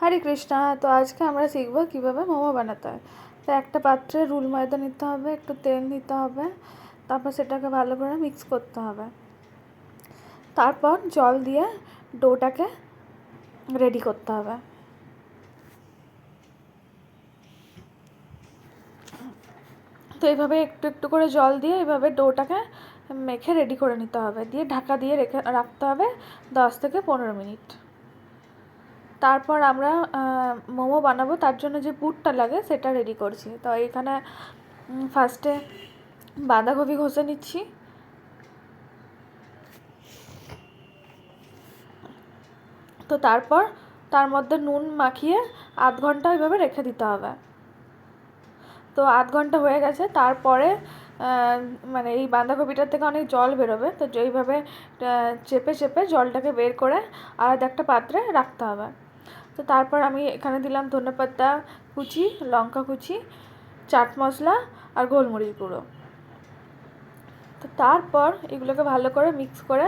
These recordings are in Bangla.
হরে কৃষ্ণা। তো আজকে আমরা শিখবো কীভাবে মোমো বানাতে হয়। তো একটা পাত্রে রুল ময়দা নিতে হবে, একটু তেল নিতে হবে, তারপর সেটাকে ভালো করে মিক্স করতে হবে। তারপর জল দিয়ে ডোটাকে রেডি করতে হবে। তো এইভাবে একটু একটু করে জল দিয়ে এইভাবে ডোটাকে মেখে রেডি করে নিতে হবে, দিয়ে ঢাকা দিয়ে রাখতে হবে 10 থেকে 15 মিনিট। তারপর আমরা মোমো বানাবো, তার জন্য যে পুরটা লাগে সেটা রেডি করছি। তো এখানে ফার্স্টে বাঁধাকপি ঘষে নিচ্ছি। তো তারপর তার মধ্যে নুন মাখিয়ে আধ ঘন্টা ওইভাবে রেখে দিতে হবে। তো আধ ঘন্টা হয়ে গেছে। তারপরে মানে এই বাঁধাকপিটার থেকে অনেক জল বেরোবে, তো এইভাবে চেপে চেপে জলটাকে বের করে আলাদা একটা পাত্রে রাখতে হবে। তো তারপর আমি এখানে দিলাম ধনেপাতা কুচি, লঙ্কা কুচি, চাট মশলা আর গোলমরিচ গুঁড়ো। তো তারপর এগুলোকে ভালো করে মিক্স করে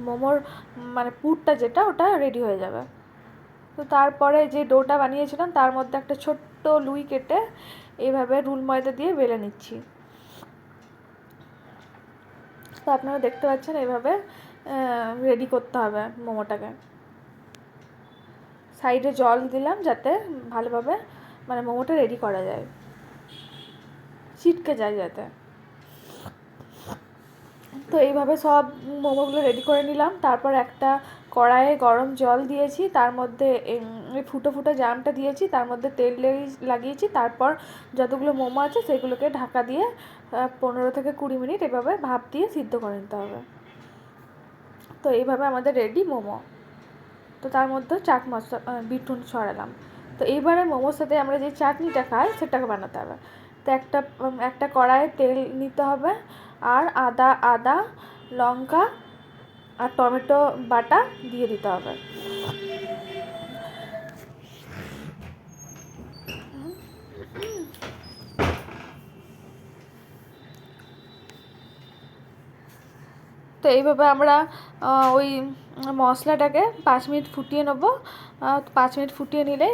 মোমোর মানে পুরটা যেটা ওটা রেডি হয়ে যাবে। তো তারপরে যে ডোটা বানিয়েছিলাম তার মধ্যে একটা ছোট্ট লুই কেটে এইভাবে রুল ময়দা দিয়ে বেলে নিচ্ছি। তো আপনারা দেখতে পাচ্ছেন এইভাবে রেডি করতে হবে মোমোটাকে। সাইডে জল দিলাম যাতে ভালোভাবে মানে মোমোটা রেডি করা যায়, ছিটকে যায় যাতে। তো এইভাবে সব মোমোগুলো রেডি করে নিলাম। তারপর একটা কড়াইয়ে গরম জল দিয়েছি, তার মধ্যে ফুটো ফুটো জামটা দিয়েছি, তার মধ্যে তেল লাগিয়েছি। তারপর যতগুলো মোমো আছে সেগুলোকে ঢাকা দিয়ে 15 থেকে 20 মিনিট এভাবে ভাপ দিয়ে সিদ্ধ করে নিতে হবে। তো এইভাবে আমাদের রেডি মোমো। তো তার মধ্যে চাট মশলা বিটুন ছড়ালাম। তো এইবারে মোমোর সাথে আমরা যে চাটনিটা খাই সেটাকে বানাতে হবে। তো একটা কড়াইয়ে তেল নিতে হবে, আর আদা লঙ্কা আর টমেটো বাটা দিয়ে দিতে হবে। তো এইভাবে আমরা ওই মশলাটাকে 5 মিনিট ফুটিয়ে নেবো। 5 মিনিট ফুটিয়ে নিলে